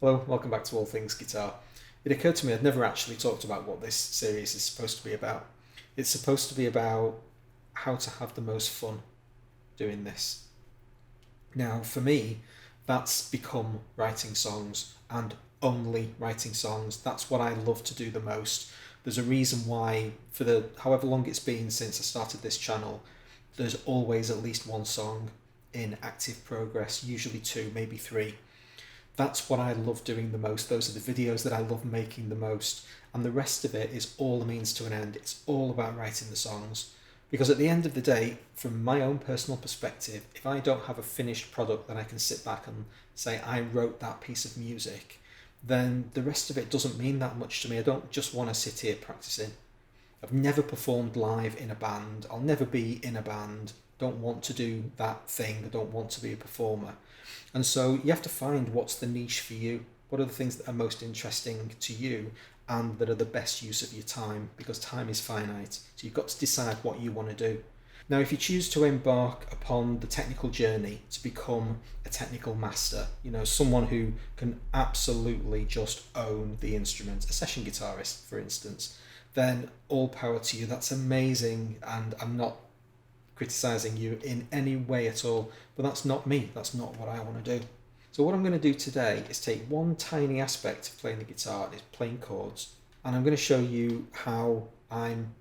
Hello, welcome back to All Things Guitar. It occurred to me I'd never actually talked about what this series is supposed to be about. It's supposed to be about how to have the most fun doing this. Now, for me, that's become writing songs and only writing songs. That's what I love to do the most. There's a reason why, for the however long it's been since I started this channel, there's always at least one song in active progress, usually two, maybe three. That's what I love doing the most. Those are the videos that I love making the most. And the rest of it is all a means to an end. It's all about writing the songs. Because at the end of the day, from my own personal perspective, if I don't have a finished product that I can sit back and say, I wrote that piece of music, then the rest of it doesn't mean that much to me. I don't just want to sit here practicing. I've never performed live in a band. I'll never be in a band. Don't want to do that thing. I don't want to be a performer. And so you have to find what's the niche for you. What are the things that are most interesting to you and that are the best use of your time, because time is finite. So you've got to decide what you want to do. Now, if you choose to embark upon the technical journey to become a technical master, someone who can absolutely just own the instrument, a session guitarist, for instance, then all power to you. That's amazing. And I'm not criticizing you in any way at all, but that's not me. That's not what I want to do. So what I'm going to do today is take one tiny aspect of playing the guitar, is playing chords, and I'm going to show you how I'm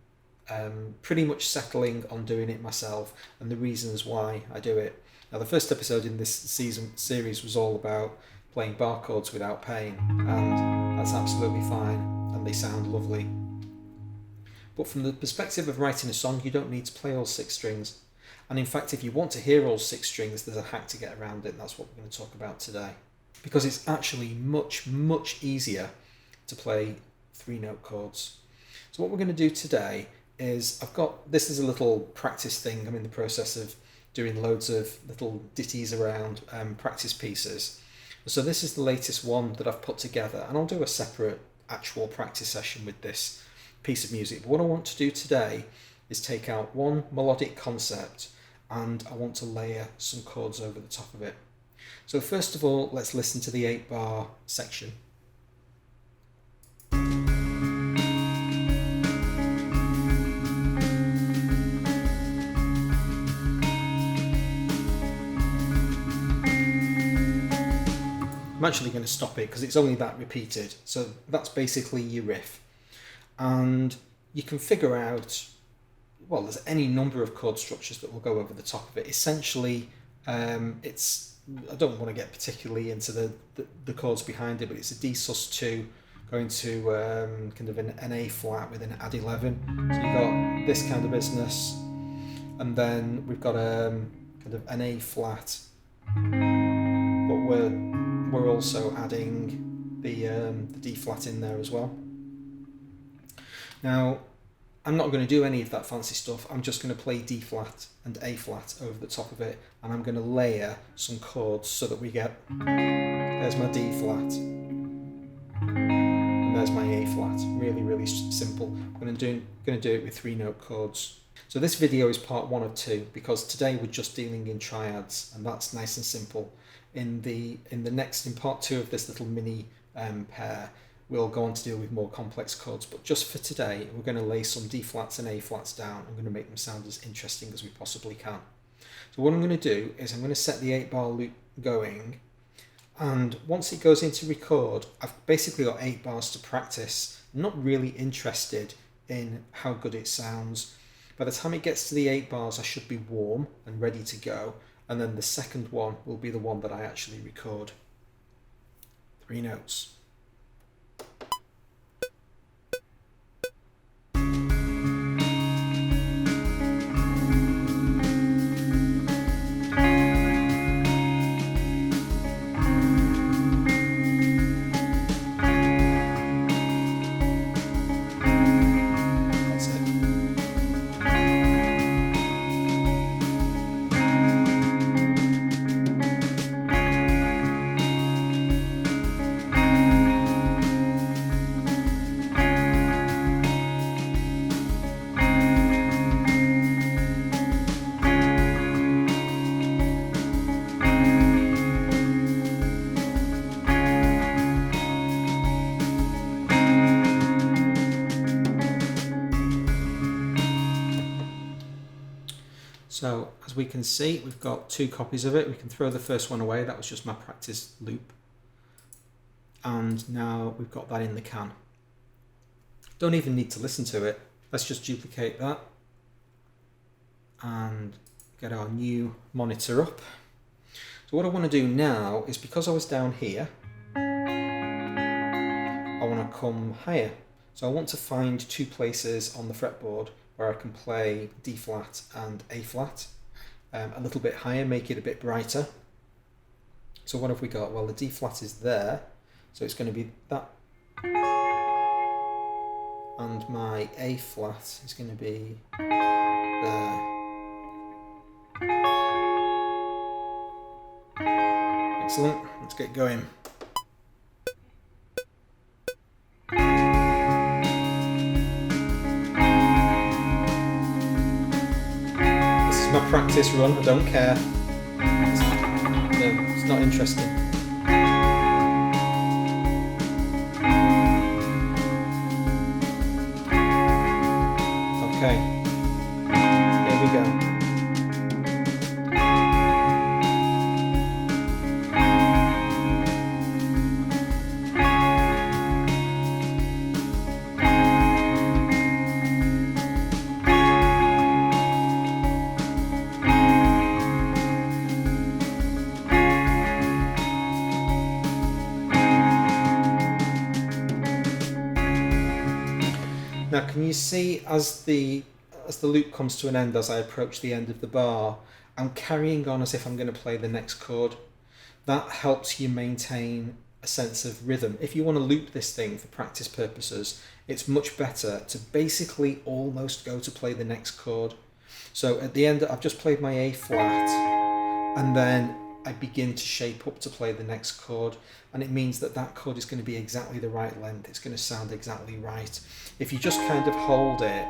pretty much settling on doing it myself and the reasons why I do it. Now, the first episode in this series was all about playing bar chords without pain, and that's absolutely fine, and they sound lovely. But from the perspective of writing a song, you don't need to play all six strings. And in fact, if you want to hear all six strings, there's a hack to get around it, and that's what we're going to talk about today. Because it's actually much, much easier to play three-note chords. So what we're going to do today is, this is a little practice thing. I'm in the process of doing loads of little ditties around, practice pieces. So this is the latest one that I've put together, and I'll do a separate actual practice session with this piece of music. But what I want to do today is take out one melodic concept and I want to layer some chords over the top of it. So first of all, let's listen to the 8-bar section. I'm actually going to stop it because it's only that repeated. So that's basically your riff. And you can figure out, well, there's any number of chord structures that will go over the top of it. Essentially, I don't want to get particularly into the chords behind it, but it's a D sus2 going to kind of an A flat with an add 11. So you've got this kind of business, and then we've got kind of an A flat, but we're also adding the D flat in there as well. Now, I'm not going to do any of that fancy stuff. I'm just going to play D flat and A flat over the top of it, and I'm going to layer some chords so that we get, there's my D flat, and there's my A flat. Really, really simple. I'm going to do it with 3-note chords. So this video is part 1 of 2, because today we're just dealing in triads, and that's nice and simple. In part 2 of this little mini pair, we'll go on to deal with more complex chords, but just for today, we're going to lay some D flats and A flats down. I'm going to make them sound as interesting as we possibly can. So what I'm going to do is I'm going to set the 8-bar loop going, and once it goes into record, I've basically got 8 bars to practice. I'm not really interested in how good it sounds. By the time it gets to the 8 bars, I should be warm and ready to go, and then the second one will be the one that I actually record. 3 notes. So as we can see, we've got 2 copies of it. We can throw the first one away. That was just my practice loop. And now we've got that in the can. Don't even need to listen to it. Let's just duplicate that and get our new monitor up. So what I want to do now is, because I was down here, I want to come higher. So I want to find 2 places on the fretboard where I can play D flat and A flat a little bit higher, make it a bit brighter. So what have we got? Well, the D flat is there, so it's going to be that. And my A flat is going to be there. Excellent, let's get going. This is my practice run, I don't care. It's not interesting. Okay, here we go. Now, can you see as the loop comes to an end, as I approach the end of the bar, I'm carrying on as if I'm going to play the next chord. That helps you maintain a sense of rhythm. If you want to loop this thing for practice purposes, it's much better to basically almost go to play the next chord. So at the end, I've just played my A flat, and then I begin to shape up to play the next chord, and it means that that chord is going to be exactly the right length. It's going to sound exactly right. If you just kind of hold it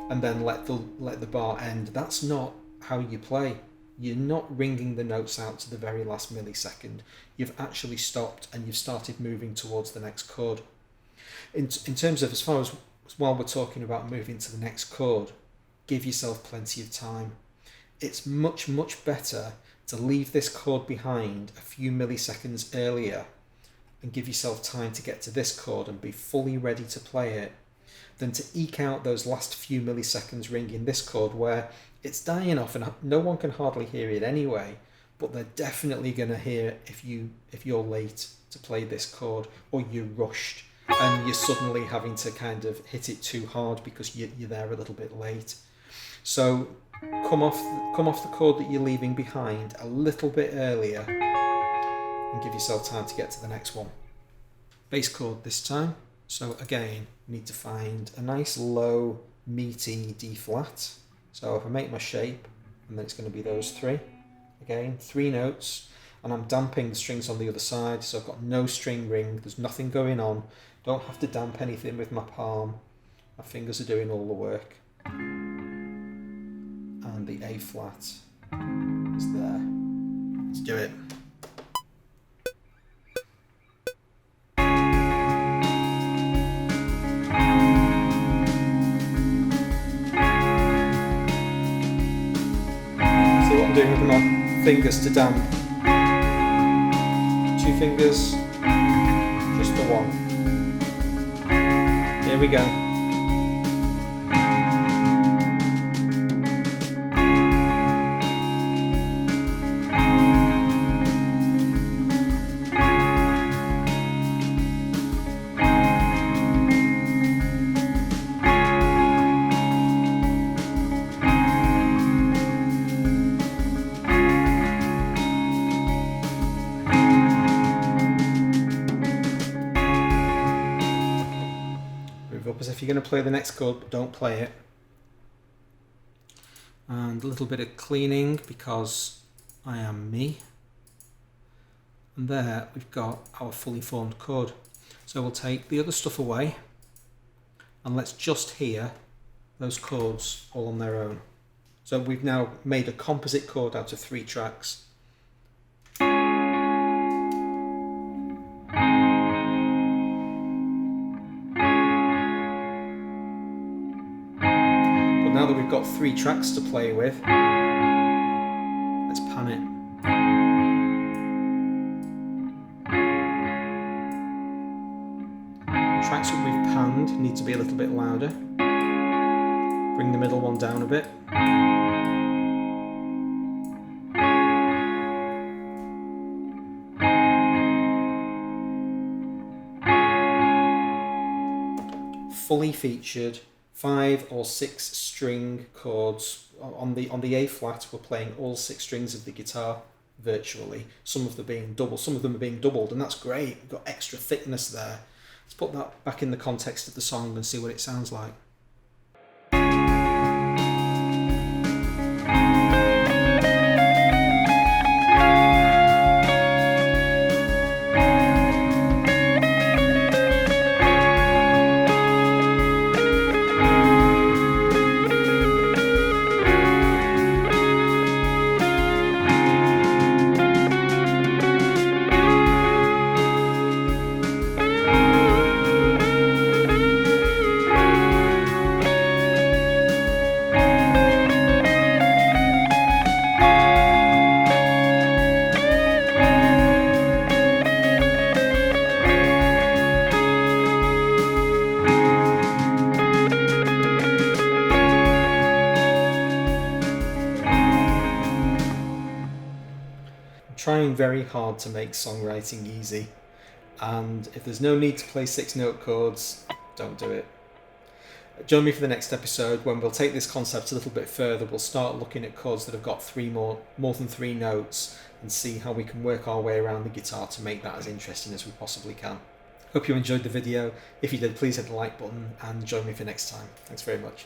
and then let the bar end, that's not how you play. You're not ringing the notes out to the very last millisecond. You've actually stopped and you've started moving towards the next chord. In terms of, as far as while we're talking about moving to the next chord, give yourself plenty of time. It's much, much better to leave this chord behind a few milliseconds earlier and give yourself time to get to this chord and be fully ready to play it, than to eke out those last few milliseconds ringing this chord where it's dying off and no one can hardly hear it anyway, but they're definitely going to hear if you're late to play this chord, or you're rushed and you're suddenly having to kind of hit it too hard because you're there a little bit late. So come off the chord that you're leaving behind a little bit earlier and give yourself time to get to the next one. Bass chord this time. So again, you need to find a nice low, meaty D flat. So if I make my shape, and then it's going to be those 3. Again, 3 notes, and I'm damping the strings on the other side, so I've got no string ring, there's nothing going on. Don't have to damp anything with my palm. My fingers are doing all the work. And the A flat is there. Let's do it. Doing with my fingers to damp. 2 fingers, just the 1. Here we go. As if you're going to play the next chord, but don't play it. And a little bit of cleaning because I am me. And there we've got our fully formed chord. So we'll take the other stuff away and let's just hear those chords all on their own. So we've now made a composite chord out of 3 tracks. Now that we've got 3 tracks to play with, pan it. Tracks that we've panned need to be a little bit louder. Bring the middle one down a bit. Fully featured 5 or 6 string chords. On the A flat, we're playing all 6 strings of the guitar virtually. Some of them being doubled, and that's great. We've got extra thickness there. Let's put that back in the context of the song and see what it sounds like. Trying very hard to make songwriting easy, and if there's no need to play 6-note chords, don't do it. Join me for the next episode when we'll take this concept a little bit further. We'll start looking at chords that have got more than 3 notes and see how we can work our way around the guitar to make that as interesting as we possibly can. Hope you enjoyed the video. If you did, please hit the like button and join me for next time. Thanks very much.